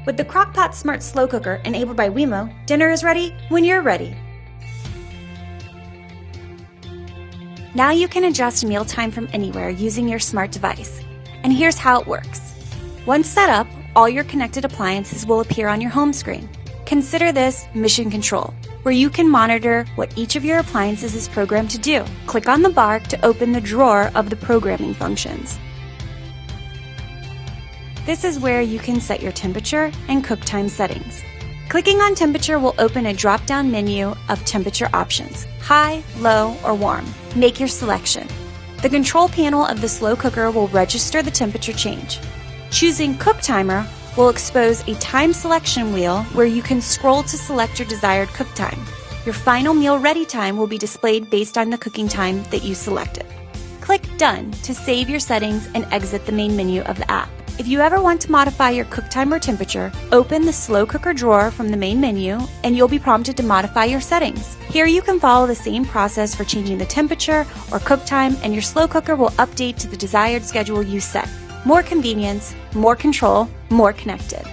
With the Crock-Pot Smart Slow Cooker enabled by WeMo, dinner is ready when you're ready. Now you can adjust mealtime from anywhere using your smart device. And here's how it works. Once set up, all your connected appliances will appear on your home screen. Consider this mission control, where you can monitor what each of your appliances is programmed to do. Click on the bar to open the drawer of the programming functions. This is where you can set your temperature and cook time settings. Clicking on temperature will open a drop-down menu of temperature options, high, low, or warm. Make your selection. The control panel of the slow cooker will register the temperature change. Choosing Cook Timer will expose a time selection wheel where you can scroll to select your desired cook time. Your final meal ready time will be displayed based on the cooking time that you selected. Click Done to save your settings and exit the main menu of the app. If you ever want to modify your cook time or temperature, open the slow cooker drawer from the main menu and you'll be prompted to modify your settings. Here you can follow the same process for changing the temperature or cook time, and your slow cooker will update to the desired schedule you set. More convenience, more control, more connected.